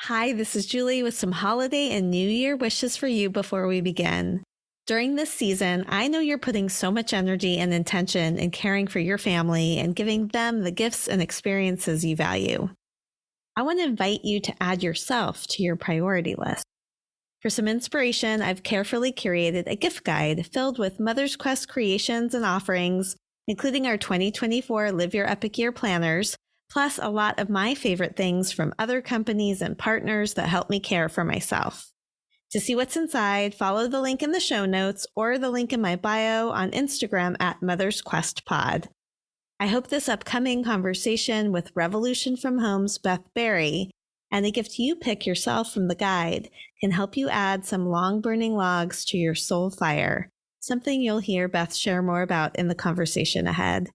Hi, this is Julie with some holiday and New Year wishes for you before we begin. During this season, I know you're putting so much energy and intention in caring for your family and giving them the gifts and experiences you value. I want to invite you to add yourself to your priority list. For some inspiration, I've carefully curated a gift guide filled with Mother's Quest creations and offerings, including our 2024 Live Your Epic Year planners, plus a lot of my favorite things from other companies and partners that help me care for myself. To see what's inside, follow the link in the show notes or the link in my bio on Instagram at Mother's Quest Pod. I hope this upcoming conversation with Revolution from Home's Beth Berry and the gift you pick yourself from the guide can help you add some long-burning logs to your soul fire, something you'll hear Beth share more about in the conversation ahead.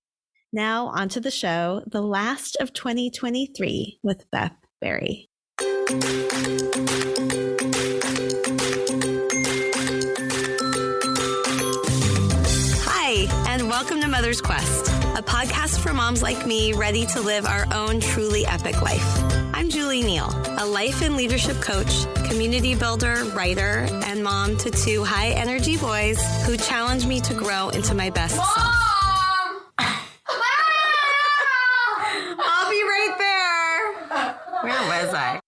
Now, onto the show, the last of 2023 with Beth Berry. Hi, and welcome to Mother's Quest, a podcast for moms like me ready to live our own truly epic life. I'm Julie Neal, a life and leadership coach, community builder, writer, and mom to two high-energy boys who challenge me to grow into my best self. I'll be right there. Where was I?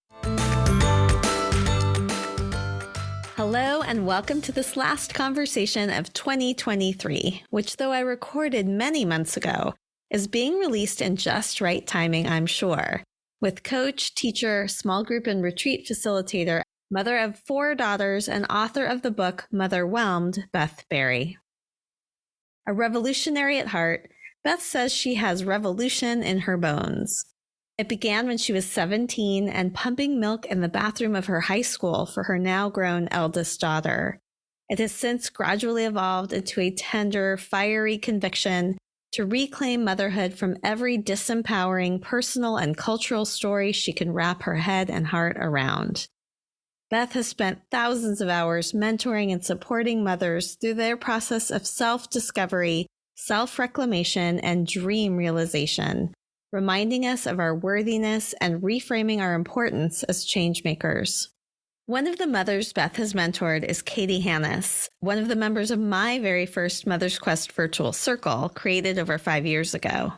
Hello, and welcome to this last conversation of 2023, which, though I recorded many months ago, is being released in just right timing, I'm sure, with coach, teacher, small group and retreat facilitator, mother of 4 daughters, and author of the book Motherwhelmed, Beth Berry. A revolutionary at heart, Beth says she has revolution in her bones. It began when she was 17 and pumping milk in the bathroom of her high school for her now grown eldest daughter. It has since gradually evolved into a tender, fiery conviction to reclaim motherhood from every disempowering personal and cultural story she can wrap her head and heart around. Beth has spent thousands of hours mentoring and supporting mothers through their process of self-discovery, self-reclamation, and dream realization, reminding us of our worthiness and reframing our importance as changemakers. One of the mothers Beth has mentored is Katie Hanus, one of the members of my very first Mother's Quest virtual circle created over 5 years ago.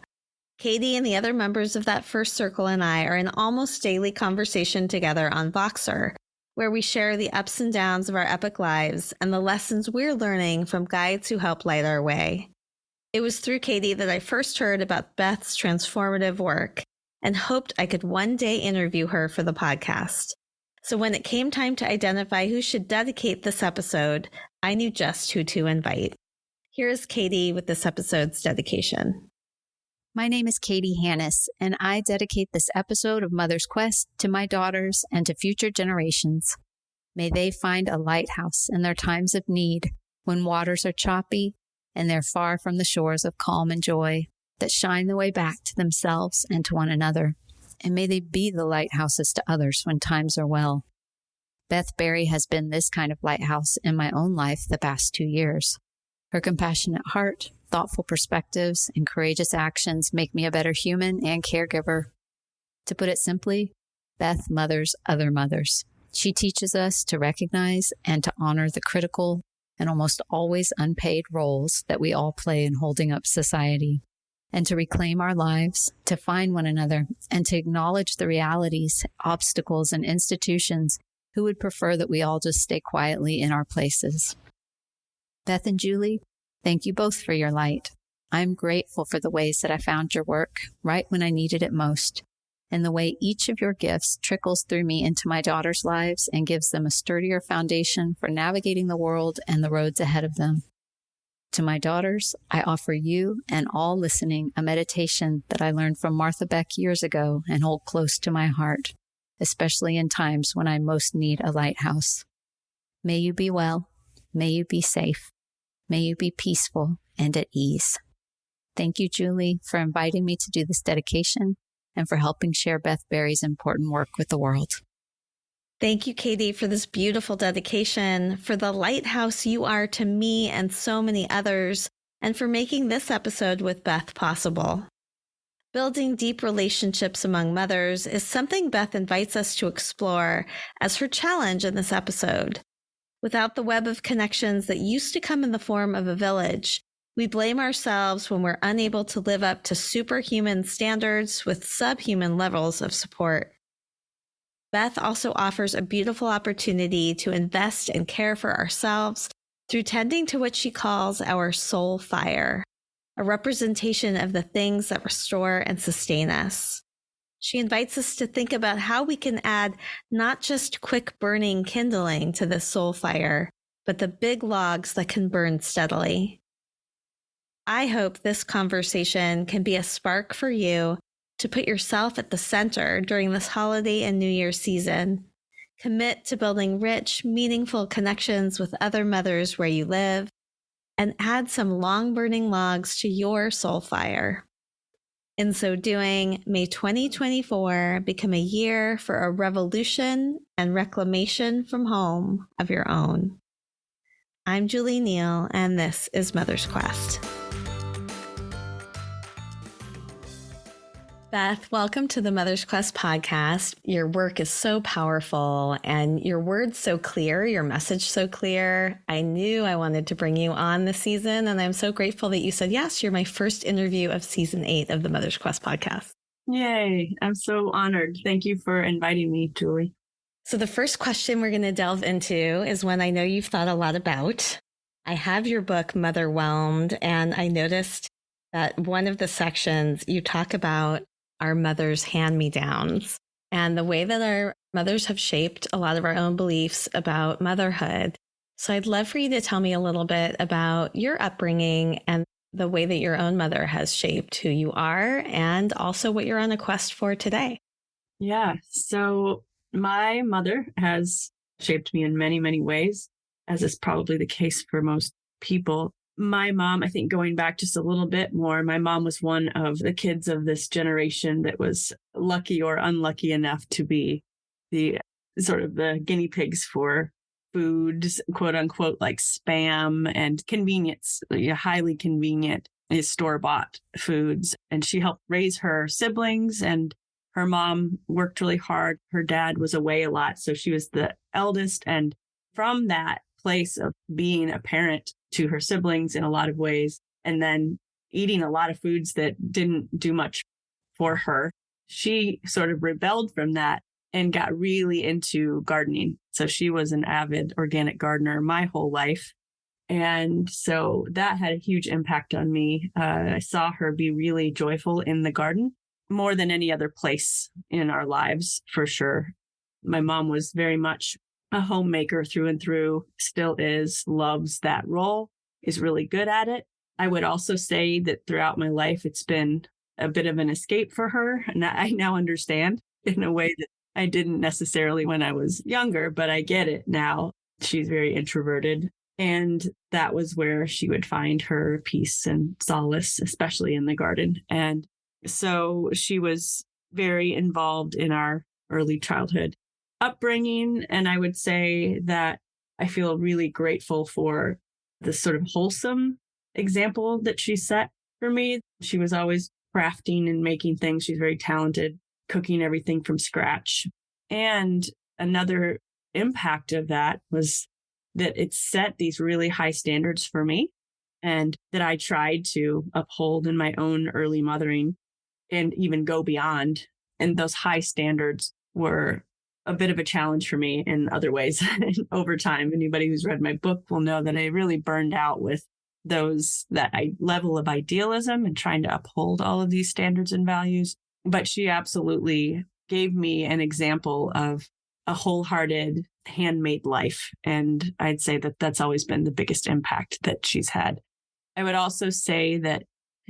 Katie and the other members of that first circle and I are in almost daily conversation together on Voxer, where we share the ups and downs of our epic lives and the lessons we're learning from guides who help light our way. It was through Katie that I first heard about Beth's transformative work and hoped I could one day interview her for the podcast. So when it came time to identify who should dedicate this episode, I knew just who to invite. Here is Katie with this episode's dedication. My name is Katie Hanus, and I dedicate this episode of Mother's Quest to my daughters and to future generations. May they find a lighthouse in their times of need when waters are choppy and they're far from the shores of calm and joy that shine the way back to themselves and to one another. And may they be the lighthouses to others when times are well. Beth Berry has been this kind of lighthouse in my own life the past 2 years. Her compassionate heart, thoughtful perspectives, and courageous actions make me a better human and caregiver. To put it simply, Beth mothers other mothers. She teaches us to recognize and to honor the critical and almost always unpaid roles that we all play in holding up society, and to reclaim our lives, to find one another, and to acknowledge the realities, obstacles, and institutions who would prefer that we all just stay quietly in our places. Beth and Julie, thank you both for your light. I'm grateful for the ways that I found your work right when I needed it most, and the way each of your gifts trickles through me into my daughters' lives and gives them a sturdier foundation for navigating the world and the roads ahead of them. To my daughters, I offer you and all listening a meditation that I learned from Martha Beck years ago and hold close to my heart, especially in times when I most need a lighthouse. May you be well. May you be safe. May you be peaceful and at ease. Thank you, Julie, for inviting me to do this dedication and for helping share Beth Berry's important work with the world. Thank you, Katie, for this beautiful dedication, for the lighthouse you are to me and so many others, and for making this episode with Beth possible. Building deep relationships among mothers is something Beth invites us to explore as her challenge in this episode. Without the web of connections that used to come in the form of a village, we blame ourselves when we're unable to live up to superhuman standards with subhuman levels of support. Beth also offers a beautiful opportunity to invest and care for ourselves through tending to what she calls our soul fire, a representation of the things that restore and sustain us. She invites us to think about how we can add not just quick burning kindling to this soul fire, but the big logs that can burn steadily. I hope this conversation can be a spark for you to put yourself at the center during this holiday and New Year's season. Commit to building rich, meaningful connections with other mothers where you live, and add some long-burning logs to your soul fire. In so doing, may 2024 become a year for a revolution and reclamation from home of your own. I'm Julie Neal, and this is Mother's Quest. Beth, welcome to the Mother's Quest podcast. Your work is so powerful and your words so clear, your message so clear. I knew I wanted to bring you on this season, and I'm so grateful that you said yes. You're my first interview of season 8 of the Mother's Quest podcast. Yay. I'm so honored. Thank you for inviting me, Julie. So the first question we're going to delve into is one I know you've thought a lot about. I have your book, Motherwhelmed, and I noticed that one of the sections you talk about our mothers' hand-me-downs and the way that our mothers have shaped a lot of our own beliefs about motherhood. So I'd love for you to tell me a little bit about your upbringing and the way that your own mother has shaped who you are and also what you're on a quest for today. Yeah. So my mother has shaped me in many, many ways, as is probably the case for most people. My mom, I think going back just a little bit more, my mom was one of the kids of this generation that was lucky or unlucky enough to be the sort of the guinea pigs for foods, quote unquote, like Spam and convenience, highly convenient store-bought foods. And she helped raise her siblings, and her mom worked really hard. Her dad was away a lot, so she was the eldest. And from that place of being a parent to her siblings in a lot of ways, and then eating a lot of foods that didn't do much for her, she sort of rebelled from that and got really into gardening. So she was an avid organic gardener my whole life. And so that had a huge impact on me. I saw her be really joyful in the garden more than any other place in our lives, for sure. My mom was very much a homemaker through and through, still is, loves that role, is really good at it. I would also say that throughout my life, it's been a bit of an escape for her. And I now understand in a way that I didn't necessarily when I was younger, but I get it now. She's very introverted. And that was where she would find her peace and solace, especially in the garden. And so she was very involved in our early childhood upbringing. And I would say that I feel really grateful for the sort of wholesome example that she set for me. She was always crafting and making things. She's very talented, cooking everything from scratch. And another impact of that was that it set these really high standards for me, and that I tried to uphold in my own early mothering and even go beyond. And those high standards were a bit of a challenge for me in other ways. Over time, anybody who's read my book will know that I really burned out with that level of idealism and trying to uphold all of these standards and values. But she absolutely gave me an example of a wholehearted, handmade life. And I'd say that that's always been the biggest impact that she's had. I would also say that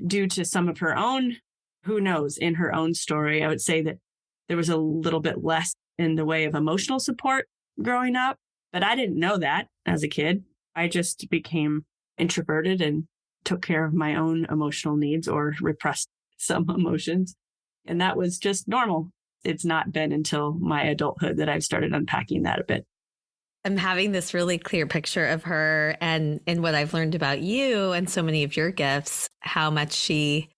due to some of her own, who knows, in her own story, I would say that there was a little bit less in the way of emotional support growing up. But I didn't know that as a kid. I just became introverted and took care of my own emotional needs or repressed some emotions. And that was just normal. It's not been until my adulthood that I've started unpacking that a bit. I'm having this really clear picture of her and what I've learned about you and so many of your gifts, how much she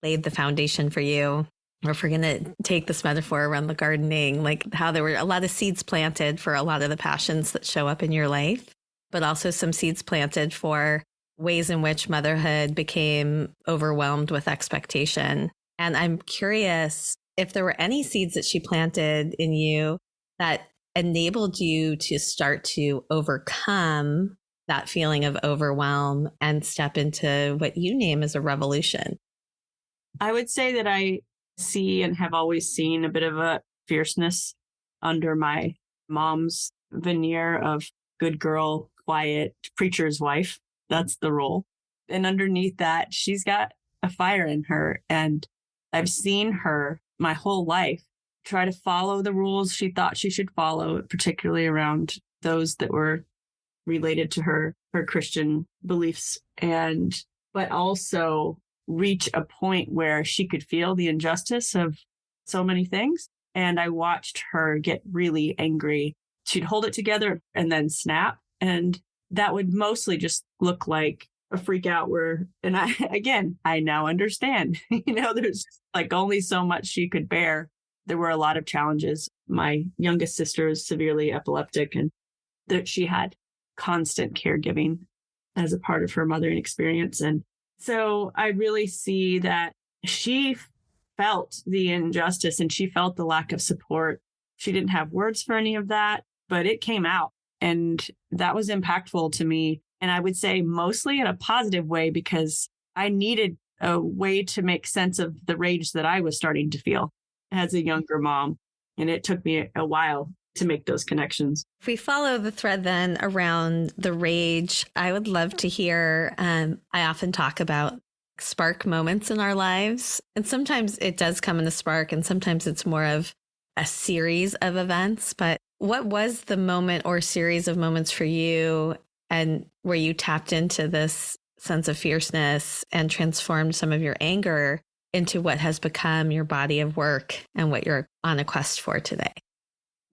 laid the foundation for you. Or if we're going to take this metaphor around the gardening, like how there were a lot of seeds planted for a lot of the passions that show up in your life, but also some seeds planted for ways in which motherhood became overwhelmed with expectation. And I'm curious if there were any seeds that she planted in you that enabled you to start to overcome that feeling of overwhelm and step into what you name as a revolution. I would say that I see and have always seen a bit of a fierceness under my mom's veneer of good girl, quiet preacher's wife. That's the role. And underneath that, she's got a fire in her. And I've seen her my whole life try to follow the rules she thought she should follow, particularly around those that were related to her Christian beliefs, but also reach a point where she could feel the injustice of so many things. And I watched her get really angry. She'd hold it together and then snap. And that would mostly just look like a freak out and I now understand, there's like only so much she could bear. There were a lot of challenges. My youngest sister is severely epileptic, and that she had constant caregiving as a part of her mothering experience. And so I really see that she felt the injustice and she felt the lack of support. She didn't have words for any of that, but it came out. And that was impactful to me. And I would say mostly in a positive way, because I needed a way to make sense of the rage that I was starting to feel as a younger mom. And it took me a while to make those connections. If we follow the thread then around the rage, I would love to hear, I often talk about spark moments in our lives. And sometimes it does come in a spark, and sometimes it's more of a series of events. But what was the moment or series of moments for you, and where you tapped into this sense of fierceness and transformed some of your anger into what has become your body of work and what you're on a quest for today?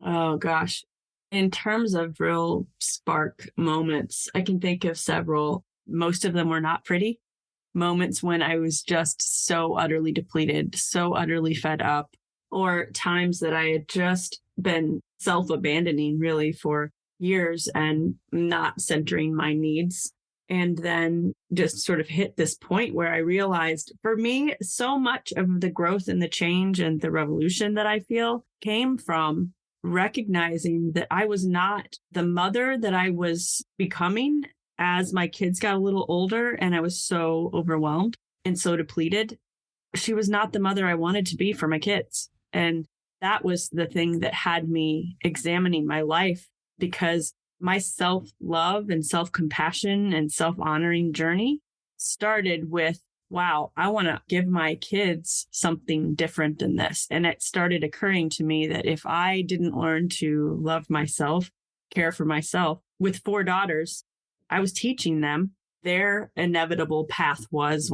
Oh, gosh. In terms of real spark moments, I can think of several. Most of them were not pretty. Moments when I was just so utterly depleted, so utterly fed up, or times that I had just been self-abandoning really for years and not centering my needs. And then just sort of hit this point where I realized, for me, so much of the growth and the change and the revolution that I feel came from recognizing that I was not the mother that I was becoming as my kids got a little older and I was so overwhelmed and so depleted. She was not the mother I wanted to be for my kids. And that was the thing that had me examining my life, because my self-love and self-compassion and self-honoring journey started with, wow, I want to give my kids something different than this. And it started occurring to me that if I didn't learn to love myself, care for myself, with 4 daughters, I was teaching them their inevitable path was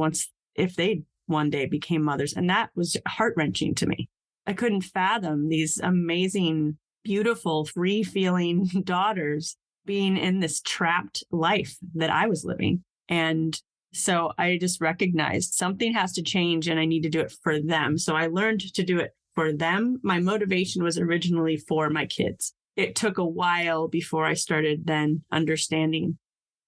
if they one day became mothers. And that was heart-wrenching to me. I couldn't fathom these amazing, beautiful, free-feeling daughters being in this trapped life that I was living. And so I just recognized something has to change and I need to do it for them. So I learned to do it for them. My motivation was originally for my kids. It took a while before I started then understanding,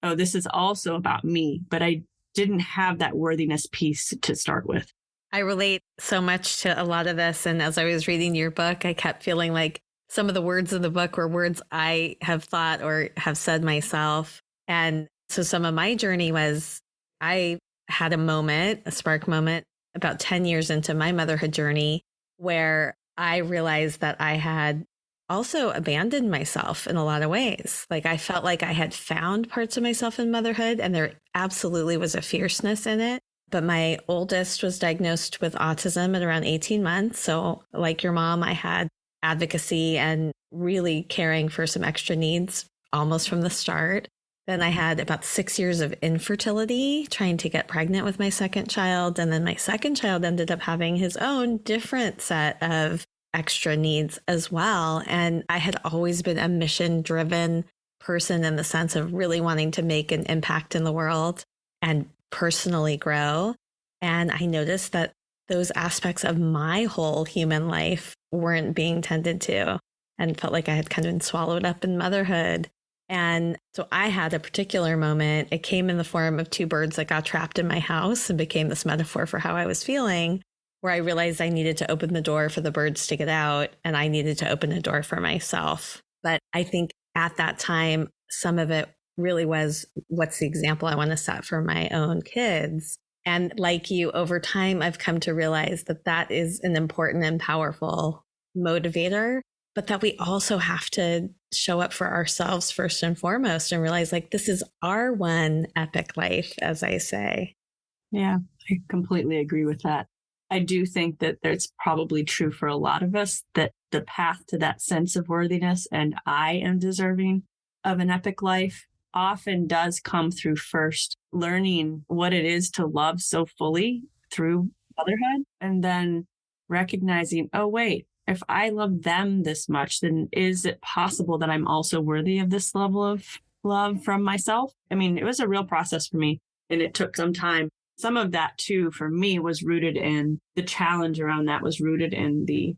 oh, this is also about me, but I didn't have that worthiness piece to start with. I relate so much to a lot of this. And as I was reading your book, I kept feeling like some of the words in the book were words I have thought or have said myself. And so some of my journey was, I had a spark moment about 10 years into my motherhood journey, where I realized that I had also abandoned myself in a lot of ways. Like I felt like I had found parts of myself in motherhood, and there absolutely was a fierceness in it. But my oldest was diagnosed with autism at around 18 months. So like your mom, I had advocacy and really caring for some extra needs almost from the start. Then I had about 6 years of infertility, trying to get pregnant with my second child. And then my second child ended up having his own different set of extra needs as well. And I had always been a mission-driven person in the sense of really wanting to make an impact in the world and personally grow. And I noticed that those aspects of my whole human life weren't being tended to and felt like I had kind of been swallowed up in motherhood. And so I had a particular moment. It came in the form of two birds that got trapped in my house and became this metaphor for how I was feeling, where I realized I needed to open the door for the birds to get out and I needed to open a door for myself. But I think at that time, some of it really was, what's the example I want to set for my own kids? And like you, over time, I've come to realize that that is an important and powerful motivator, but that we also have to show up for ourselves first and foremost and realize like, this is our one epic life, as I say. Yeah, I completely agree with that. I do think that it's probably true for a lot of us that the path to that sense of worthiness and I am deserving of an epic life often does come through first learning what it is to love so fully through motherhood, and then recognizing, oh, wait, if I love them this much, then is it possible that I'm also worthy of this level of love from myself? I mean, it was a real process for me and it took some time. Some of that too, for me, was rooted in the challenge around that was rooted in the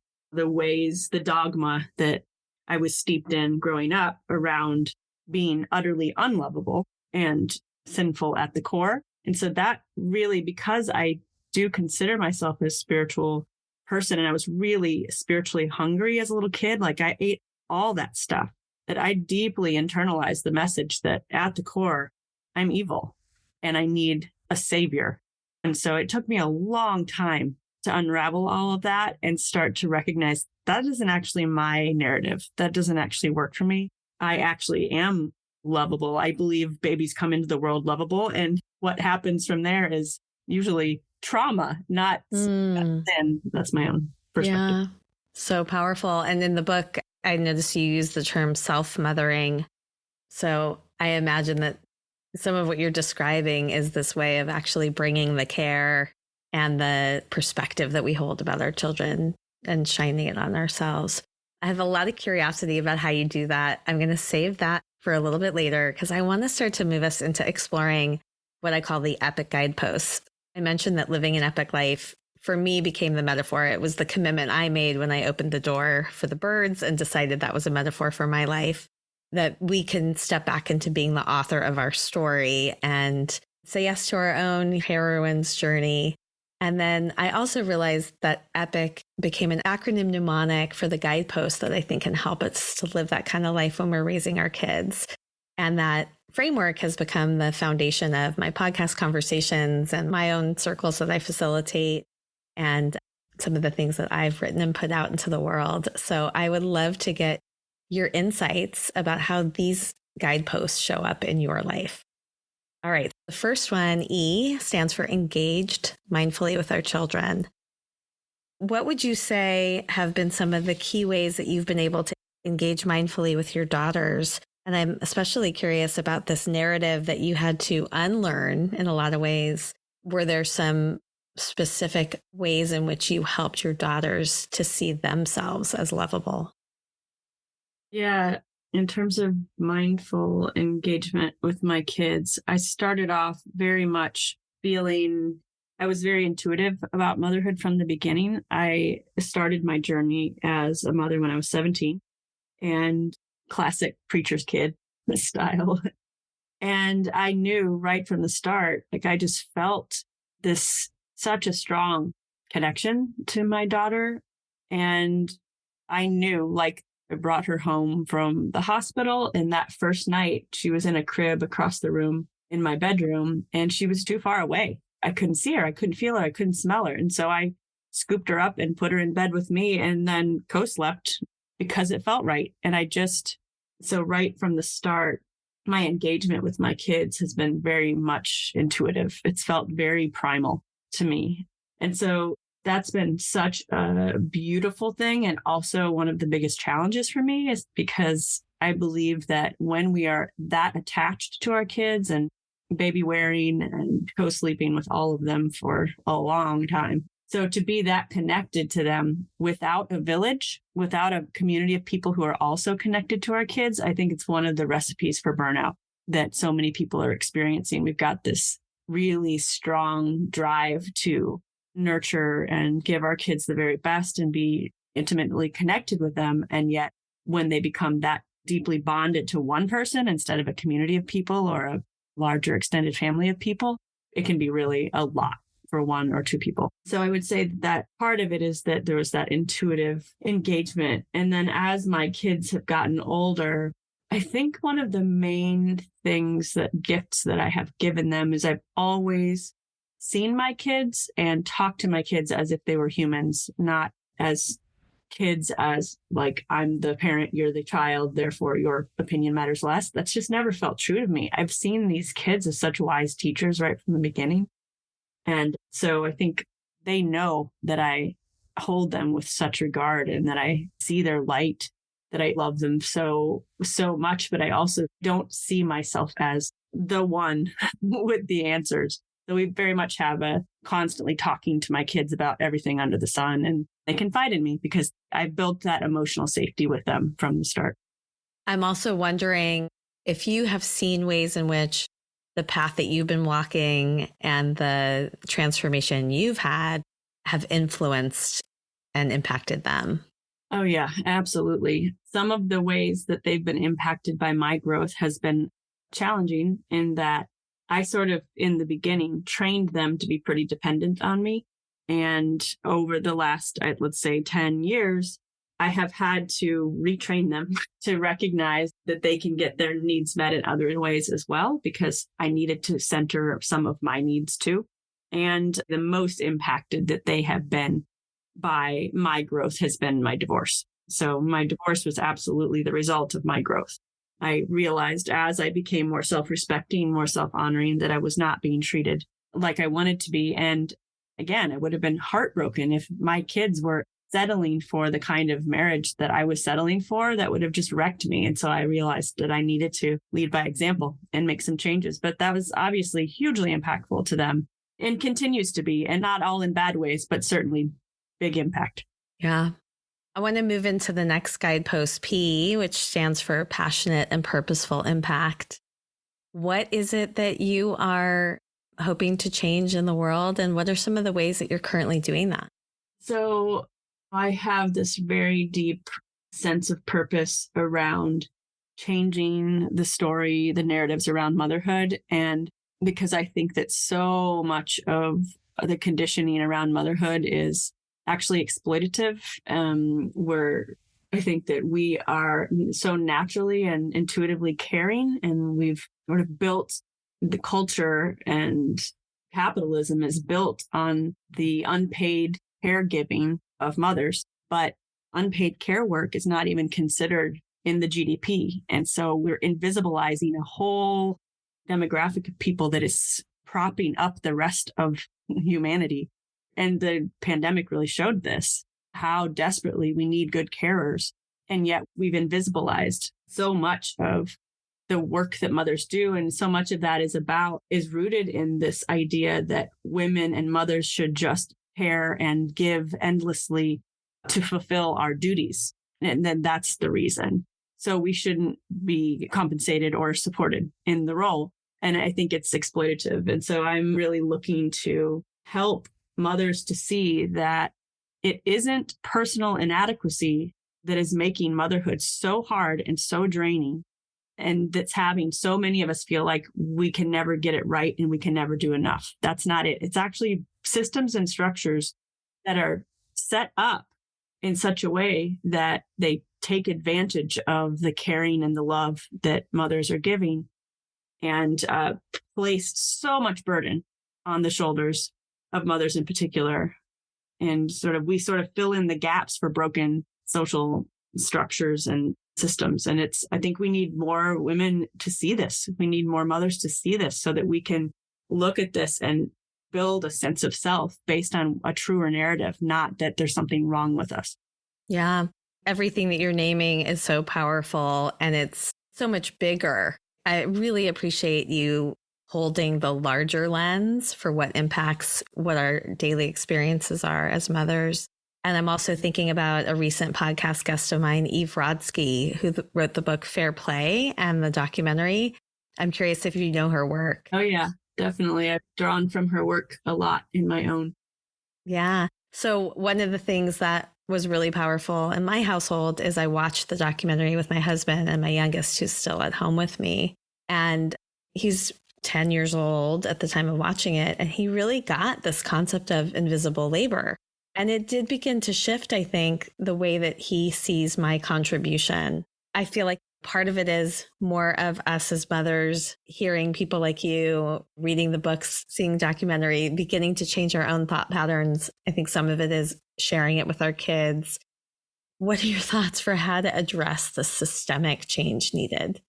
ways, the dogma that I was steeped in growing up around being utterly unlovable and sinful at the core. And so that really, because I do consider myself a spiritual person and I was really spiritually hungry as a little kid, like I ate all that stuff, that I deeply internalized the message that at the core, I'm evil and I need a savior. And so it took me a long time to unravel all of that and start to recognize that isn't actually my narrative. That doesn't actually work for me. I actually am lovable. I believe babies come into the world lovable. And what happens from there is usually trauma, not sin. That's my own perspective. Yeah, so powerful. And in the book, I noticed you use the term self-mothering. So I imagine that some of what you're describing is this way of actually bringing the care and the perspective that we hold about our children and shining it on ourselves. I have a lot of curiosity about how you do that. I'm going to save that for a little bit later because I want to start to move us into exploring what I call the epic guideposts. I mentioned that living an epic life for me became the metaphor. It was the commitment I made when I opened the door for the birds and decided that was a metaphor for my life, that we can step back into being the author of our story and say yes to our own heroine's journey. And then I also realized that EPIC became an acronym mnemonic for the guideposts that I think can help us to live that kind of life when we're raising our kids. And that framework has become the foundation of my podcast conversations and my own circles that I facilitate and some of the things that I've written and put out into the world. So I would love to get your insights about how these guideposts show up in your life. All right. The first one, E, stands for engaged mindfully with our children. What would you say have been some of the key ways that you've been able to engage mindfully with your daughters? And I'm especially curious about this narrative that you had to unlearn in a lot of ways. Were there some specific ways in which you helped your daughters to see themselves as lovable? Yeah. In terms of mindful engagement with my kids, I started off very much feeling I was very intuitive about motherhood from the beginning. I started my journey as a mother when I was 17 and classic preacher's kid style. And I knew right from the start, like I just felt this such a strong connection to my daughter. And I knew, like, I brought her home from the hospital, and that first night she was in a crib across the room in my bedroom, and she was too far away. I couldn't see her. I couldn't feel her. I couldn't smell her. And so I scooped her up and put her in bed with me and then co-slept because it felt right. And so right from the start, my engagement with my kids has been very much intuitive. It's felt very primal to me. And so that's been such a beautiful thing. And also one of the biggest challenges for me is because I believe that when we are that attached to our kids and baby wearing and co-sleeping with all of them for a long time. So to be that connected to them without a village, without a community of people who are also connected to our kids, I think it's one of the recipes for burnout that so many people are experiencing. We've got this really strong drive to nurture and give our kids the very best and be intimately connected with them. And yet when they become that deeply bonded to one person instead of a community of people or a larger extended family of people, it can be really a lot for one or two people. So I would say that part of it is that there was that intuitive engagement. And then as my kids have gotten older, I think one of the main gifts that I have given them is I've always seen my kids and talked to my kids as if they were humans, not as kids as like, I'm the parent, you're the child, therefore your opinion matters less. That's just never felt true to me. I've seen these kids as such wise teachers right from the beginning. And so I think they know that I hold them with such regard and that I see their light, that I love them so much, but I also don't see myself as the one with the answers. So we very much have a constantly talking to my kids about everything under the sun, and they confide in me because I built that emotional safety with them from the start. I'm also wondering if you have seen ways in which the path that you've been walking and the transformation you've had have influenced and impacted them. Oh, yeah, absolutely. Some of the ways that they've been impacted by my growth has been challenging in that I sort of, in the beginning, trained them to be pretty dependent on me. And over the last, let's say, 10 years, I have had to retrain them to recognize that they can get their needs met in other ways as well, because I needed to center some of my needs too. And the most impacted that they have been by my growth has been my divorce. So my divorce was absolutely the result of my growth. I realized as I became more self-respecting, more self-honoring, that I was not being treated like I wanted to be. And again, I would have been heartbroken if my kids were settling for the kind of marriage that I was settling for. That would have just wrecked me. And so I realized that I needed to lead by example and make some changes. But that was obviously hugely impactful to them and continues to be, and not all in bad ways, but certainly big impact. Yeah. I want to move into the next guidepost, P, which stands for passionate and purposeful impact. What is it that you are hoping to change in the world? And what are some of the ways that you're currently doing that? So I have this very deep sense of purpose around changing the story, the narratives around motherhood. And because I think that so much of the conditioning around motherhood is actually exploitative, where I think that we are so naturally and intuitively caring, and we've sort of built the culture, and capitalism is built on the unpaid caregiving of mothers, but unpaid care work is not even considered in the GDP. And so we're invisibilizing a whole demographic of people that is propping up the rest of humanity. And the pandemic really showed this, how desperately we need good carers. And yet we've invisibilized so much of the work that mothers do. And so much of that is rooted in this idea that women and mothers should just care and give endlessly to fulfill our duties. And then that's the reason. So we shouldn't be compensated or supported in the role. And I think it's exploitative. And so I'm really looking to help mothers to see that it isn't personal inadequacy that is making motherhood so hard and so draining, and that's having so many of us feel like we can never get it right and we can never do enough. That's not it. It's actually systems and structures that are set up in such a way that they take advantage of the caring and the love that mothers are giving, and place so much burden on the shoulders of mothers in particular. And we fill in the gaps for broken social structures and systems. And I think we need more women to see this. We need more mothers to see this so that we can look at this and build a sense of self based on a truer narrative, not that there's something wrong with us. Yeah. Everything that you're naming is so powerful and it's so much bigger. I really appreciate you holding the larger lens for what impacts what our daily experiences are as mothers. And I'm also thinking about a recent podcast guest of mine, Eve Rodsky, who wrote the book Fair Play and the documentary. I'm curious if you know her work. Oh, yeah, definitely. I've drawn from her work a lot in my own. Yeah. So one of the things that was really powerful in my household is I watched the documentary with my husband and my youngest, who's still at home with me. And he's 10 years old at the time of watching it. And he really got this concept of invisible labor. And it did begin to shift, I think, the way that he sees my contribution. I feel like part of it is more of us as mothers hearing people like you, reading the books, seeing documentary, beginning to change our own thought patterns. I think some of it is sharing it with our kids. What are your thoughts for how to address the systemic change needed?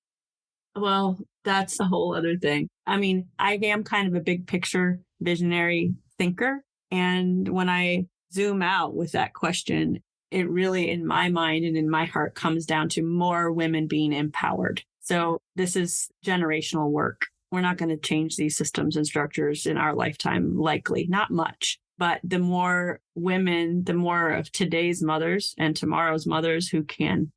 Well, that's a whole other thing. I mean, I am kind of a big picture visionary thinker. And when I zoom out with that question, it really, in my mind and in my heart, comes down to more women being empowered. So this is generational work. We're not going to change these systems and structures in our lifetime, likely, not much. But the more women, the more of today's mothers and tomorrow's mothers who can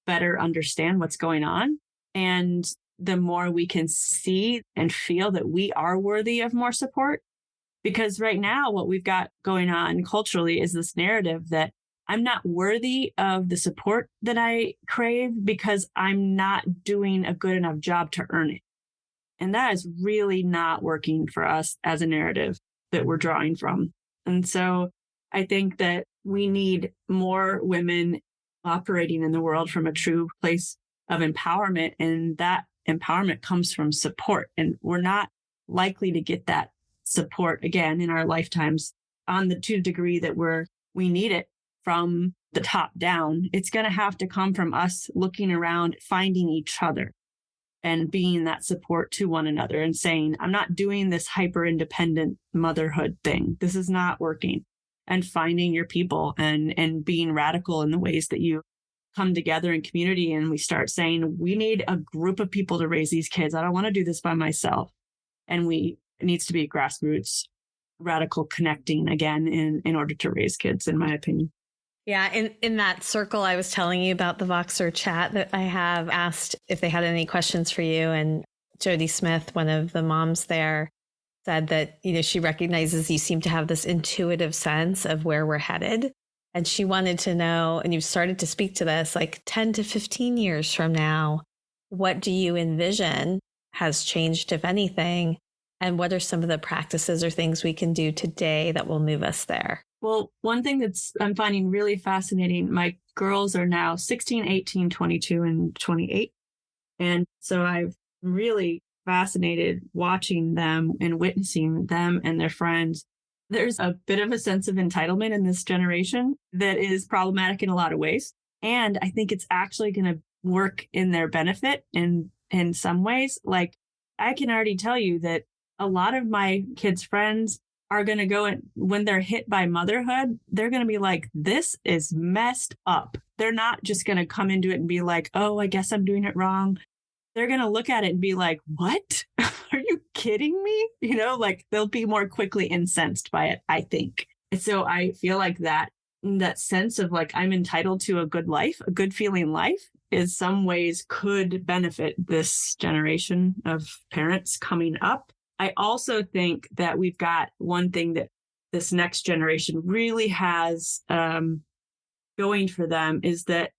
better understand what's going on. And the more we can see and feel that we are worthy of more support. Because right now, what we've got going on culturally is this narrative that I'm not worthy of the support that I crave because I'm not doing a good enough job to earn it. And that is really not working for us as a narrative that we're drawing from. And so I think that we need more women operating in the world from a true place of empowerment. And that empowerment comes from support. And we're not likely to get that support again in our lifetimes on the to the degree that we need it from the top down. It's going to have to come from us looking around, finding each other and being that support to one another and saying, I'm not doing this hyper independent motherhood thing. This is not working. And finding your people and being radical in the ways that you come together in community. And we start saying, we need a group of people to raise these kids. I don't want to do this by myself. And it needs to be grassroots, radical connecting again in order to raise kids, in my opinion. Yeah. In that circle, I was telling you about the Voxer chat that I have asked if they had any questions for you. And Jody Smith, one of the moms there, said that, she recognizes you seem to have this intuitive sense of where we're headed. And she wanted to know, and you've started to speak to this, like 10 to 15 years from now, what do you envision has changed, if anything? And what are some of the practices or things we can do today that will move us there? Well, one thing I'm finding really fascinating, my girls are now 16, 18, 22, and 28. And so I'm really fascinated watching them and witnessing them and their friends. There's a bit of a sense of entitlement in this generation that is problematic in a lot of ways. And I think it's actually going to work in their benefit in some ways. Like, I can already tell you that a lot of my kids' friends are going to go, and when they're hit by motherhood, they're going to be like, this is messed up. They're not just going to come into it and be like, oh, I guess I'm doing it wrong. They're going to look at it and be like, what? Are you kidding me? Like, they'll be more quickly incensed by it, I think. And so I feel like that sense of like, I'm entitled to a good life, a good feeling life, is some ways could benefit this generation of parents coming up. I also think that we've got one thing that this next generation really has going for them is that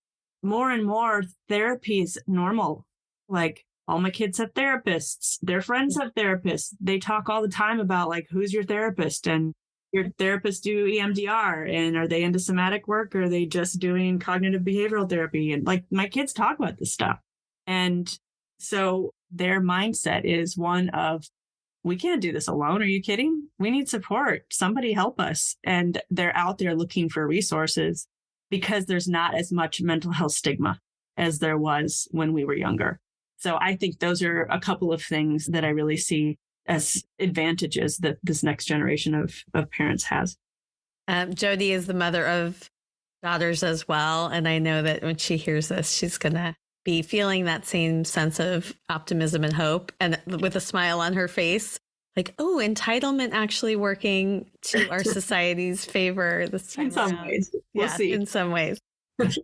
more and more therapy is normal. Like, all my kids have therapists. Their friends have therapists. They talk all the time about like, who's your therapist? And your therapists do EMDR. And are they into somatic work? Or are they just doing cognitive behavioral therapy? And like, my kids talk about this stuff. And so their mindset is one of, we can't do this alone. Are you kidding? We need support. Somebody help us. And they're out there looking for resources because there's not as much mental health stigma as there was when we were younger. So I think those are a couple of things that I really see as advantages that this next generation of parents has. Jody is the mother of daughters as well. And I know that when she hears this, she's going to be feeling that same sense of optimism and hope, and with a smile on her face, like, oh, entitlement actually working to our society's favor this time around. In some ways. We'll see. In some ways.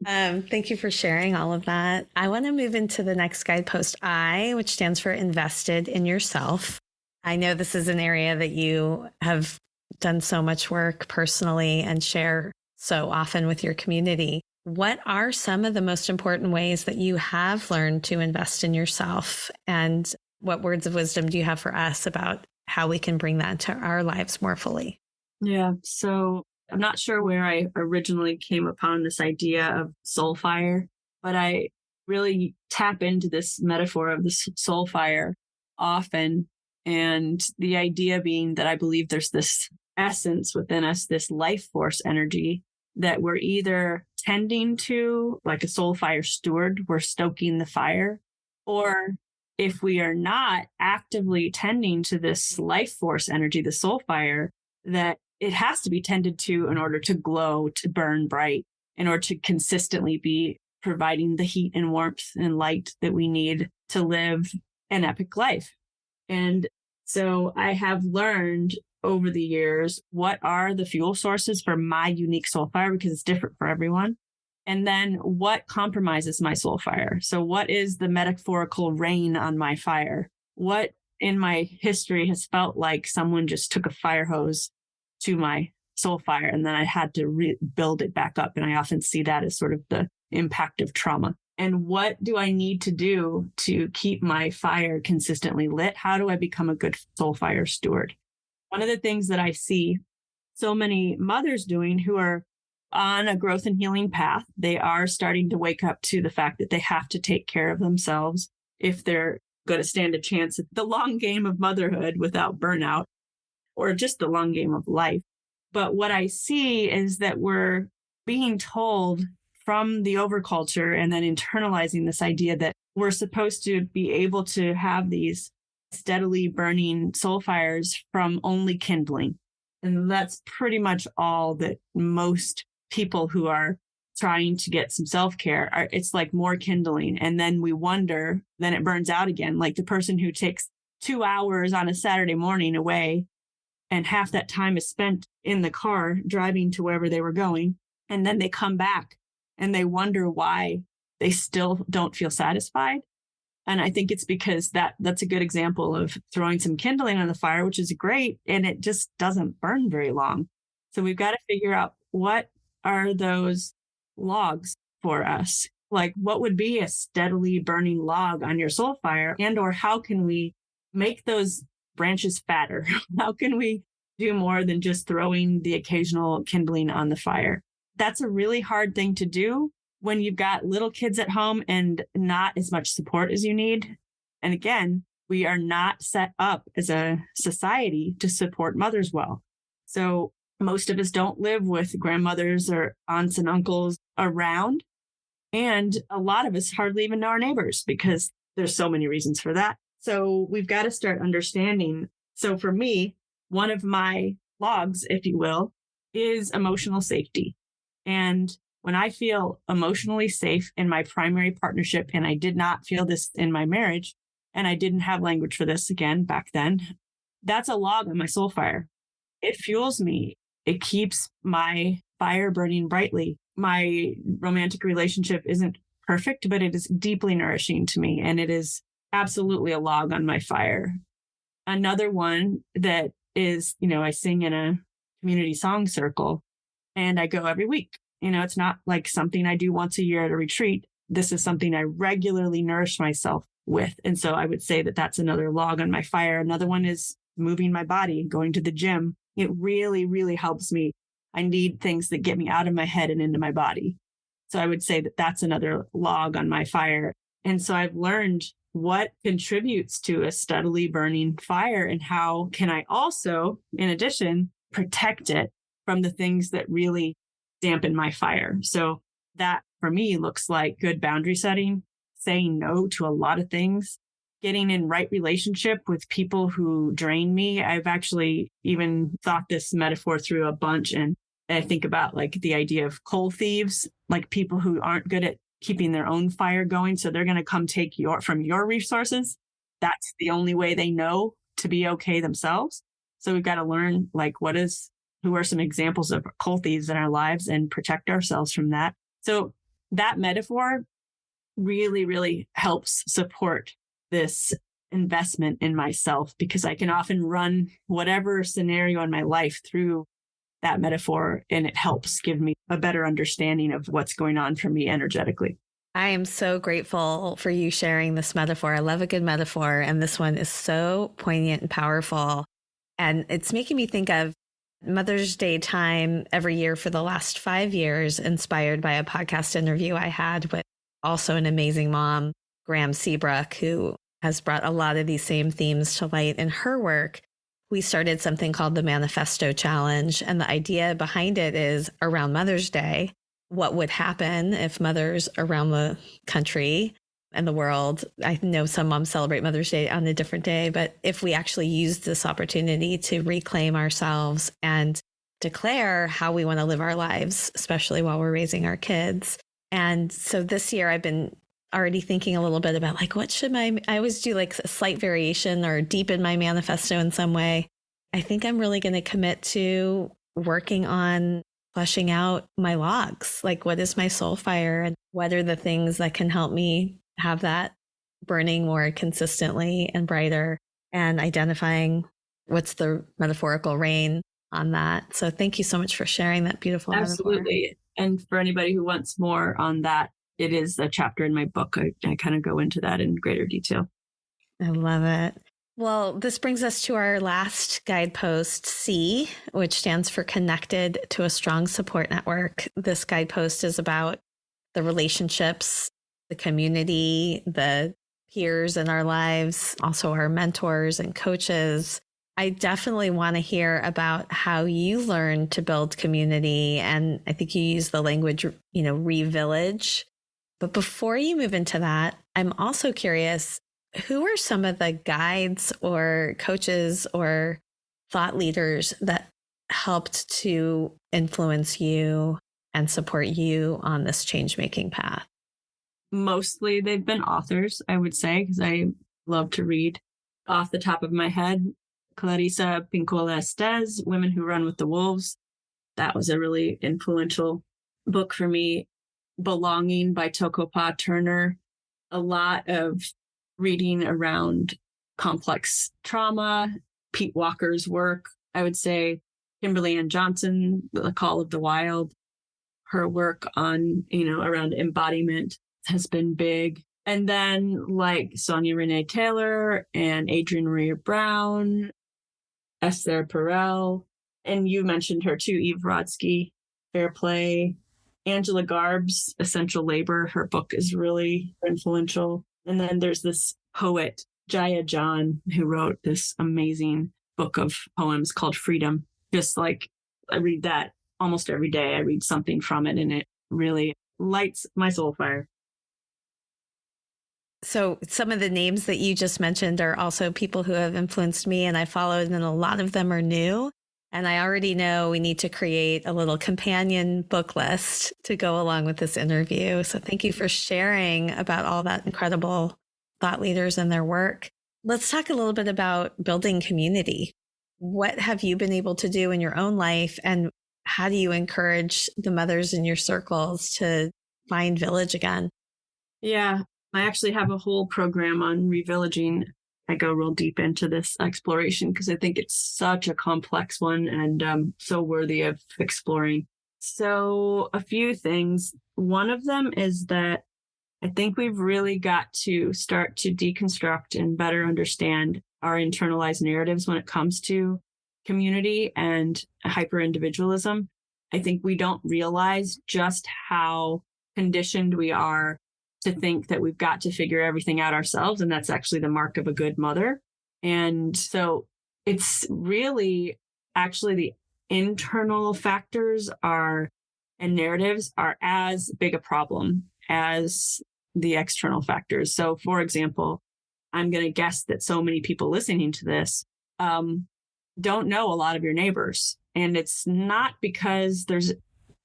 Thank you for sharing all of that. I want to move into the next guidepost, I, which stands for invested in yourself. I know this is an area that you have done so much work personally and share so often with your community. What are some of the most important ways that you have learned to invest in yourself? And what words of wisdom do you have for us about how we can bring that into our lives more fully? Yeah. So I'm not sure where I originally came upon this idea of soul fire, but I really tap into this metaphor of the soul fire often. And the idea being that I believe there's this essence within us, this life force energy that we're either tending to, like a soul fire steward, we're stoking the fire, or if we are not actively tending to this life force energy, the soul fire, that it has to be tended to in order to glow, to burn bright, in order to consistently be providing the heat and warmth and light that we need to live an epic life. And so I have learned over the years what are the fuel sources for my unique soul fire, because it's different for everyone. And then what compromises my soul fire? So what is the metaphorical rain on my fire? What in my history has felt like someone just took a fire hose to my soul fire and then I had to rebuild it back up? And I often see that as sort of the impact of trauma. And what do I need to do to keep my fire consistently lit? How do I become a good soul fire steward? One of the things that I see so many mothers doing who are on a growth and healing path, they are starting to wake up to the fact that they have to take care of themselves if they're going to stand a chance at the long game of motherhood without burnout, or just the long game of life. But what I see is that we're being told from the overculture and then internalizing this idea that we're supposed to be able to have these steadily burning soul fires from only kindling. And that's pretty much all that most people who are trying to get some self-care are. It's like more kindling. And then we wonder, then it burns out again. Like the person who takes 2 hours on a Saturday morning away and half that time is spent in the car driving to wherever they were going. And then they come back and they wonder why they still don't feel satisfied. And I think it's because that's a good example of throwing some kindling on the fire, which is great. And it just doesn't burn very long. So we've got to figure out what are those logs for us? Like what would be a steadily burning log on your soul fire? And or how can we make those branches fatter? How can we do more than just throwing the occasional kindling on the fire? That's a really hard thing to do when you've got little kids at home and not as much support as you need. And again, we are not set up as a society to support mothers well. So most of us don't live with grandmothers or aunts and uncles around. And a lot of us hardly even know our neighbors because there's so many reasons for that. So we've got to start understanding. So for me, one of my logs, if you will, is emotional safety. And when I feel emotionally safe in my primary partnership, and I did not feel this in my marriage, and I didn't have language for this again back then, that's a log on my soul fire. It fuels me. It keeps my fire burning brightly. My romantic relationship isn't perfect, but it is deeply nourishing to me. And it is absolutely a log on my fire. Another one that is, I sing in a community song circle and I go every week. It's not like something I do once a year at a retreat. This is something I regularly nourish myself with. And so I would say that that's another log on my fire. Another one is moving my body, going to the gym. It really, really helps me. I need things that get me out of my head and into my body. So I would say that that's another log on my fire. And so I've learned what contributes to a steadily burning fire and how can I also, in addition, protect it from the things that really dampen my fire. So that for me looks like good boundary setting, saying no to a lot of things, getting in right relationship with people who drain me. I've actually even thought this metaphor through a bunch. And I think about like the idea of coal thieves, like people who aren't good at keeping their own fire going. So they're going to come take from your resources. That's the only way they know to be okay themselves. So we've got to learn like who are some examples of coal thieves in our lives and protect ourselves from that. So that metaphor really, really helps support this investment in myself, because I can often run whatever scenario in my life through that metaphor, and it helps give me a better understanding of what's going on for me energetically. I am so grateful for you sharing this metaphor. I love a good metaphor, and this one is so poignant and powerful. And it's making me think of Mother's Day time every year for the last 5 years, inspired by a podcast interview I had with also an amazing mom, Graham Seabrook, who has brought a lot of these same themes to light in her work. We started something called the Manifesto Challenge. And the idea behind it is around Mother's Day, what would happen if mothers around the country and the world, I know some moms celebrate Mother's Day on a different day, but if we actually use this opportunity to reclaim ourselves and declare how we want to live our lives, especially while we're raising our kids. And so this year I've been already thinking a little bit about like, what should I always do like a slight variation or deepen my manifesto in some way. I think I'm really going to commit to working on fleshing out my logs. Like, what is my soul fire and what are the things that can help me have that burning more consistently and brighter, and identifying what's the metaphorical rain on that. So thank you so much for sharing that beautiful Absolutely. metaphor. And for anybody who wants more on that, it is a chapter in my book. I kind of go into that in greater detail. I love it. Well, this brings us to our last guidepost, C, which stands for connected to a strong support network. This guidepost is about the relationships, the community, the peers in our lives, also our mentors and coaches. I definitely want to hear about how you learned to build community. And I think you use the language, re-village. But before you move into that, I'm also curious, who are some of the guides or coaches or thought leaders that helped to influence you and support you on this change-making path? Mostly they've been authors, I would say, because I love to read. Off the top of my head, Clarissa Pinkola Estes, Women Who Run with the Wolves. That was a really influential book for me. Belonging by Tokopa Turner. A lot of reading around complex trauma. Pete Walker's work, I would say. Kimberly Ann Johnson, The Call of the Wild. Her work on, around embodiment has been big. And then like Sonia Renee Taylor and Adrienne Maria Brown, Esther Perel, and you mentioned her too, Eve Rodsky, Fair Play, Angela Garb's Essential Labor. Her book is really influential. And then there's this poet, Jaya John, who wrote this amazing book of poems called Freedom. Just like I read that almost every day. I read something from it and it really lights my soul fire. So some of the names that you just mentioned are also people who have influenced me and I followed, and a lot of them are new. And I already know we need to create a little companion book list to go along with this interview. So thank you for sharing about all that incredible thought leaders and their work. Let's talk a little bit about building community. What have you been able to do in your own life, and how do you encourage the mothers in your circles to find village again? Yeah, I actually have a whole program on revillaging. I go real deep into this exploration because I think it's such a complex one and so worthy of exploring. So a few things. One of them is that I think we've really got to start to deconstruct and better understand our internalized narratives when it comes to community and hyper-individualism. I think we don't realize just how conditioned we are to think that we've got to figure everything out ourselves. And that's actually the mark of a good mother. And so it's really actually the internal factors and narratives are as big a problem as the external factors. So for example, I'm going to guess that so many people listening to this don't know a lot of your neighbors. And it's not because there's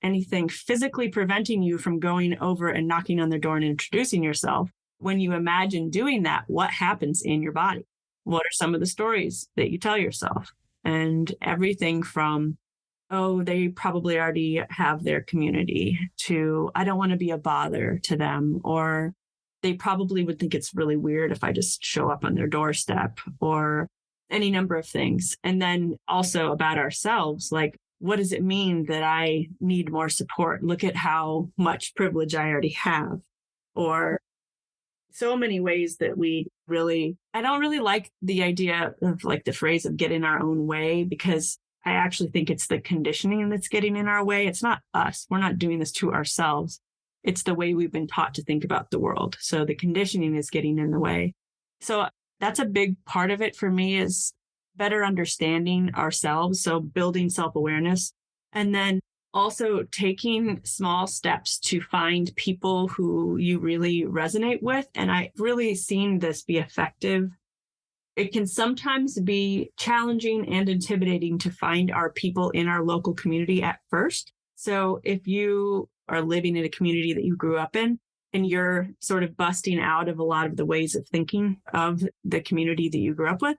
anything physically preventing you from going over and knocking on their door and introducing yourself. When you imagine doing that, what happens in your body? What are some of the stories that you tell yourself? And everything from, oh, they probably already have their community, to I don't want to be a bother to them, or they probably would think it's really weird if I just show up on their doorstep or any number of things. And then also about ourselves, like, what does it mean that I need more support? Look at how much privilege I already have. Or so many ways that I don't really like the idea of like the phrase of get in our own way, because I actually think it's the conditioning that's getting in our way. It's not us. We're not doing this to ourselves. It's the way we've been taught to think about the world. So the conditioning is getting in the way. So that's a big part of it for me, is better understanding ourselves. So building self-awareness, and then also taking small steps to find people who you really resonate with. And I've really seen this be effective. It can sometimes be challenging and intimidating to find our people in our local community at first. So if you are living in a community that you grew up in and you're sort of busting out of a lot of the ways of thinking of the community that you grew up with,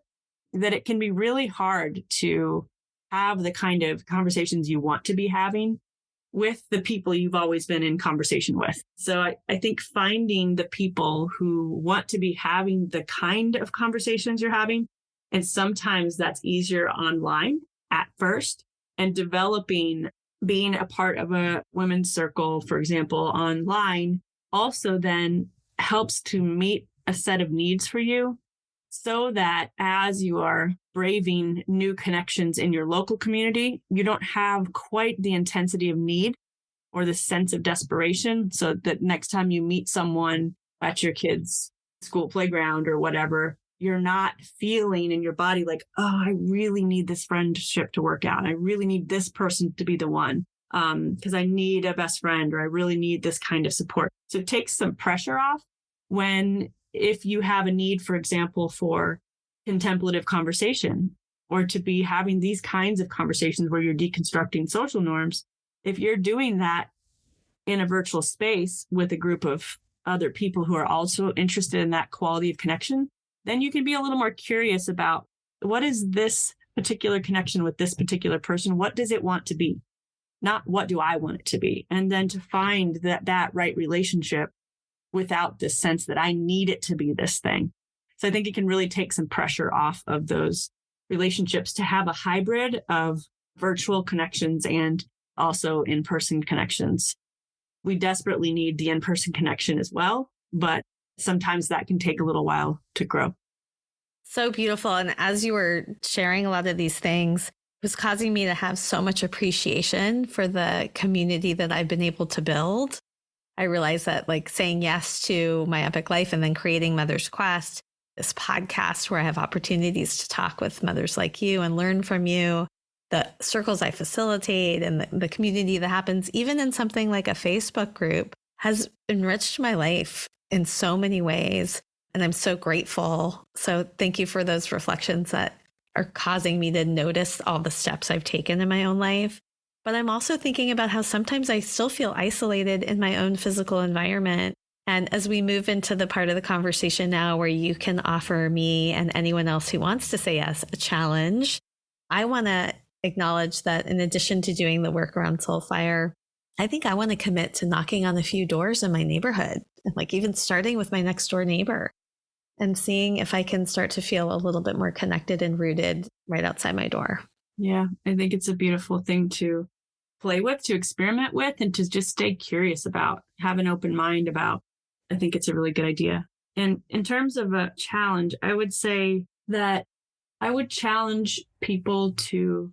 that it can be really hard to have the kind of conversations you want to be having with the people you've always been in conversation with. So I think finding the people who want to be having the kind of conversations you're having, and sometimes that's easier online at first, and developing, being a part of a women's circle, for example, online, also then helps to meet a set of needs for you, so that as you are braving new connections in your local community, you don't have quite the intensity of need or the sense of desperation. So that next time you meet someone at your kid's school playground or whatever, you're not feeling in your body like, oh, I really need this friendship to work out. I really need this person to be the one, because I need a best friend, or I really need this kind of support. So it takes some pressure off if you have a need, for example, for contemplative conversation, or to be having these kinds of conversations where you're deconstructing social norms. If you're doing that in a virtual space with a group of other people who are also interested in that quality of connection, then you can be a little more curious about, what is this particular connection with this particular person? What does it want to be? Not what do I want it to be? And then to find that right relationship without this sense that I need it to be this thing. So I think it can really take some pressure off of those relationships to have a hybrid of virtual connections and also in-person connections. We desperately need the in-person connection as well, but sometimes that can take a little while to grow. So beautiful. And as you were sharing a lot of these things, it was causing me to have so much appreciation for the community that I've been able to build. I realized that, like, saying yes to my epic life and then creating Mother's Quest, this podcast where I have opportunities to talk with mothers like you and learn from you, the circles I facilitate and the community that happens, even in something like a Facebook group, has enriched my life in so many ways. And I'm so grateful. So thank you for those reflections that are causing me to notice all the steps I've taken in my own life. But I'm also thinking about how sometimes I still feel isolated in my own physical environment. And as we move into the part of the conversation now where you can offer me and anyone else who wants to say yes a challenge, I want to acknowledge that in addition to doing the work around Soulfire, I think I want to commit to knocking on a few doors in my neighborhood, like even starting with my next door neighbor and seeing if I can start to feel a little bit more connected and rooted right outside my door. Yeah, I think it's a beautiful thing to play with, to experiment with, and to just stay curious about, have an open mind about. I think it's a really good idea. And in terms of a challenge, I would say that I would challenge people to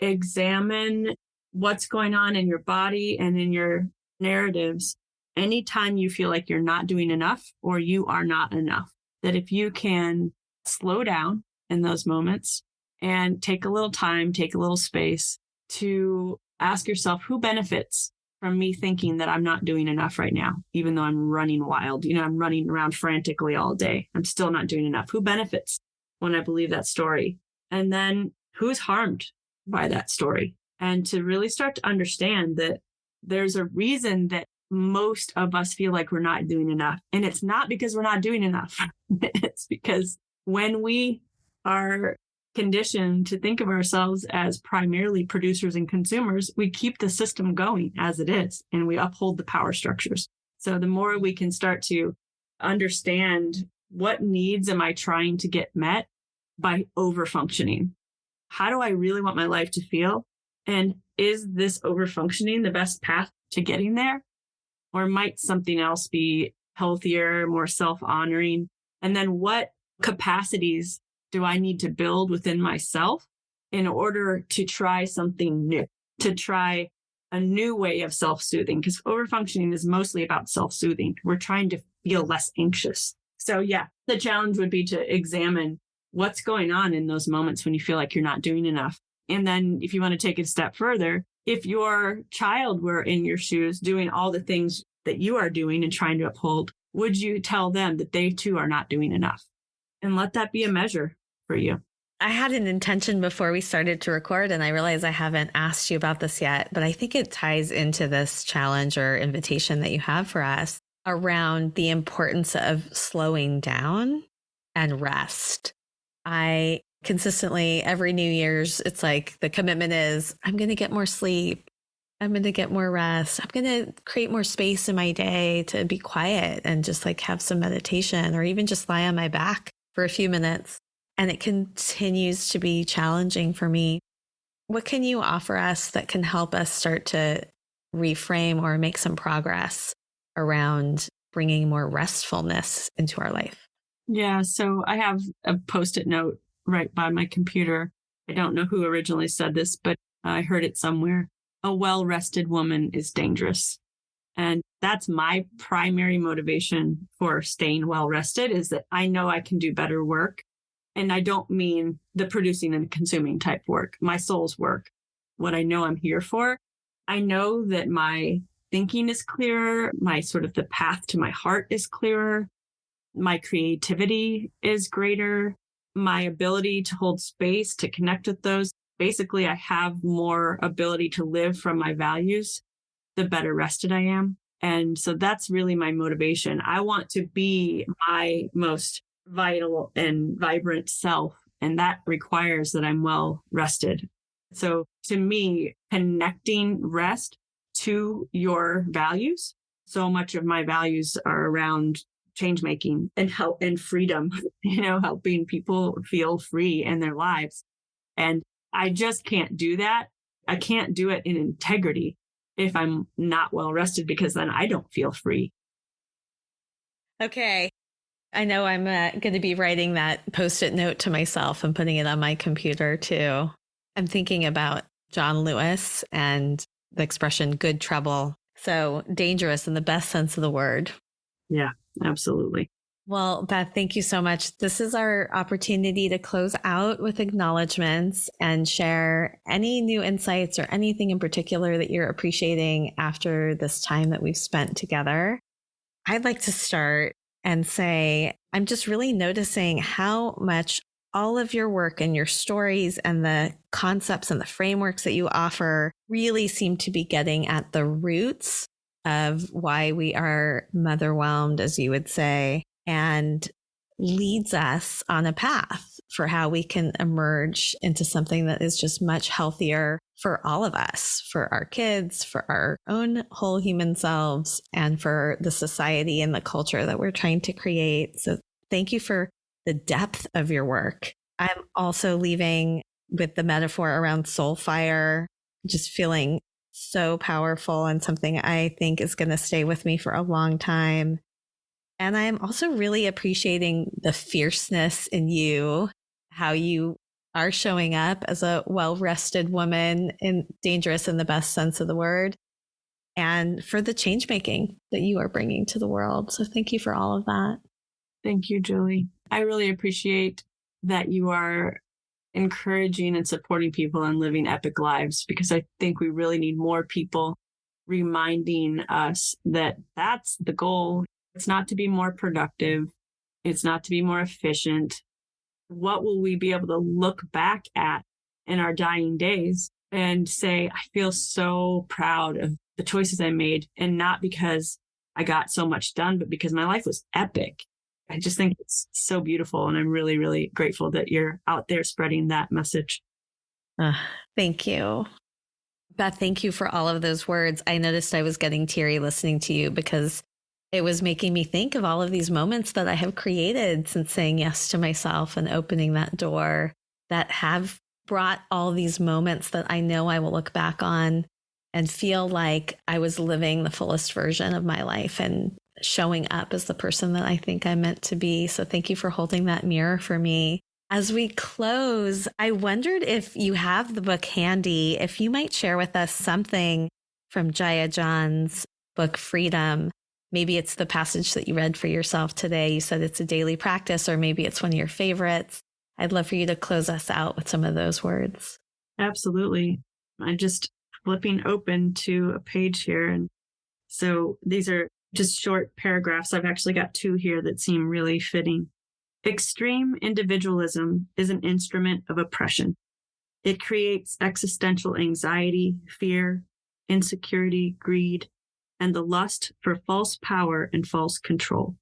examine what's going on in your body and in your narratives anytime you feel like you're not doing enough or you are not enough. That if you can slow down in those moments and take a little time, take a little space to ask yourself, who benefits from me thinking that I'm not doing enough right now, even though I'm running wild? I'm running around frantically all day. I'm still not doing enough. Who benefits when I believe that story? And then who's harmed by that story? And to really start to understand that there's a reason that most of us feel like we're not doing enough. And it's not because we're not doing enough. It's because when we are conditioned to think of ourselves as primarily producers and consumers, we keep the system going as it is, and we uphold the power structures. So the more we can start to understand what needs am I trying to get met by overfunctioning? How do I really want my life to feel? And is this overfunctioning the best path to getting there? Or might something else be healthier, more self-honoring? And then what capacities do I need to build within myself in order to try something new, to try a new way of self-soothing? Because overfunctioning is mostly about self-soothing. We're trying to feel less anxious. So yeah, the challenge would be to examine what's going on in those moments when you feel like you're not doing enough. And then if you want to take it a step further, if your child were in your shoes doing all the things that you are doing and trying to uphold, would you tell them that they too are not doing enough? And let that be a measure for you. I had an intention before we started to record, and I realize I haven't asked you about this yet, but I think it ties into this challenge or invitation that you have for us around the importance of slowing down and rest. I consistently, every New Year's, it's like the commitment is, I'm going to get more sleep. I'm going to get more rest. I'm going to create more space in my day to be quiet and just like have some meditation or even just lie on my back for a few minutes. And it continues to be challenging for me. What can you offer us that can help us start to reframe or make some progress around bringing more restfulness into our life? Yeah, so I have a Post-it note right by my computer. I don't know who originally said this, but I heard it somewhere. A well-rested woman is dangerous. And that's my primary motivation for staying well-rested, is that I know I can do better work. And I don't mean the producing and consuming type work, my soul's work, what I know I'm here for. I know that my thinking is clearer. My sort of the path to my heart is clearer. My creativity is greater. My ability to hold space, to connect with those. Basically, I have more ability to live from my values, the better rested I am. And so that's really my motivation. I want to be my most vital and vibrant self. And that requires that I'm well rested. So to me, connecting rest to your values, so much of my values are around change making and help and freedom, helping people feel free in their lives. And I just can't do that. I can't do it in integrity if I'm not well rested, because then I don't feel free. Okay. I know I'm going to be writing that Post-it note to myself and putting it on my computer too. I'm thinking about John Lewis and the expression good trouble. So dangerous in the best sense of the word. Yeah, absolutely. Well, Beth, thank you so much. This is our opportunity to close out with acknowledgements and share any new insights or anything in particular that you're appreciating after this time that we've spent together. I'd like to start and say, I'm just really noticing how much all of your work and your stories and the concepts and the frameworks that you offer really seem to be getting at the roots of why we are motherwhelmed, as you would say, and leads us on a path for how we can emerge into something that is just much healthier for all of us, for our kids, for our own whole human selves, and for the society and the culture that we're trying to create. So thank you for the depth of your work. I'm also leaving with the metaphor around soul fire, just feeling so powerful and something I think is going to stay with me for a long time. And I'm also really appreciating the fierceness in you, how you are showing up as a well-rested woman and dangerous in the best sense of the word, and for the change making that you are bringing to the world. So thank you for all of that. Thank you, Julie. I really appreciate that you are encouraging and supporting people and living epic lives, because I think we really need more people reminding us that that's the goal. It's not to be more productive. It's not to be more efficient. What will we be able to look back at in our dying days and say, I feel so proud of the choices I made, and not because I got so much done, but because my life was epic. I just think it's so beautiful. And I'm really, really grateful that you're out there spreading that message. Thank you. Beth, thank you for all of those words. I noticed I was getting teary listening to you, because it was making me think of all of these moments that I have created since saying yes to myself and opening that door that have brought all these moments that I know I will look back on and feel like I was living the fullest version of my life and showing up as the person that I think I'm meant to be. So thank you for holding that mirror for me. As we close, I wondered if you have the book handy, if you might share with us something from Jaya John's book, Freedom. Maybe it's the passage that you read for yourself today. You said it's a daily practice, or maybe it's one of your favorites. I'd love for you to close us out with some of those words. Absolutely. I'm just flipping open to a page here. And so these are just short paragraphs. I've actually got two here that seem really fitting. Extreme individualism is an instrument of oppression. It creates existential anxiety, fear, insecurity, greed, and the lust for false power and false control.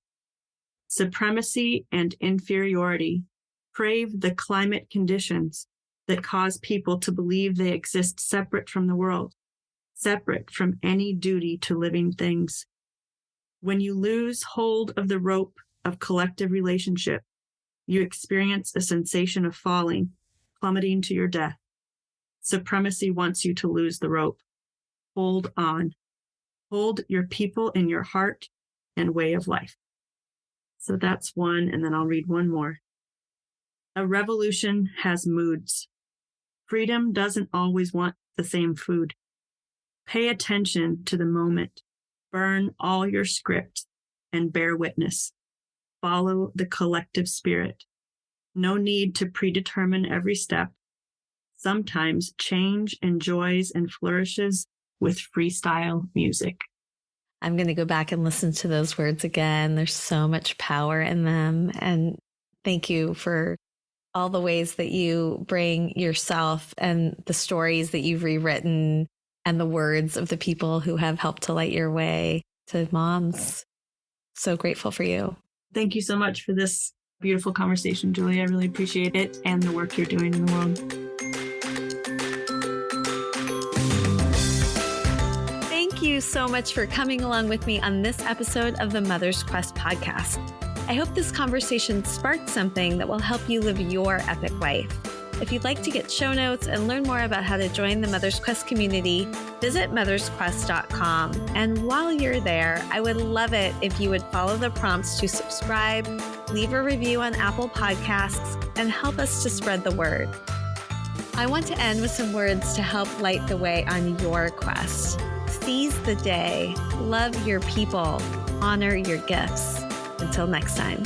Supremacy and inferiority crave the climate conditions that cause people to believe they exist separate from the world, separate from any duty to living things. When you lose hold of the rope of collective relationship, you experience a sensation of falling, plummeting to your death. Supremacy wants you to lose the rope. Hold on. Hold your people in your heart and way of life. So that's one, and then I'll read one more. A revolution has moods. Freedom doesn't always want the same food. Pay attention to the moment. Burn all your script and bear witness. Follow the collective spirit. No need to predetermine every step. Sometimes change enjoys and flourishes with freestyle music. I'm going to go back and listen to those words again. There's so much power in them. And thank you for all the ways that you bring yourself and the stories that you've rewritten and the words of the people who have helped to light your way to moms. So grateful for you. Thank you so much for this beautiful conversation, Julie. I really appreciate it and the work you're doing in the world. Thank you so much for coming along with me on this episode of the Mother's Quest podcast. I hope this conversation sparked something that will help you live your epic life. If you'd like to get show notes and learn more about how to join the Mother's Quest community, visit mothersquest.com. And while you're there, I would love it if you would follow the prompts to subscribe, leave a review on Apple Podcasts, and help us to spread the word. I want to end with some words to help light the way on your quest. Seize the day, love your people, honor your gifts. Until next time.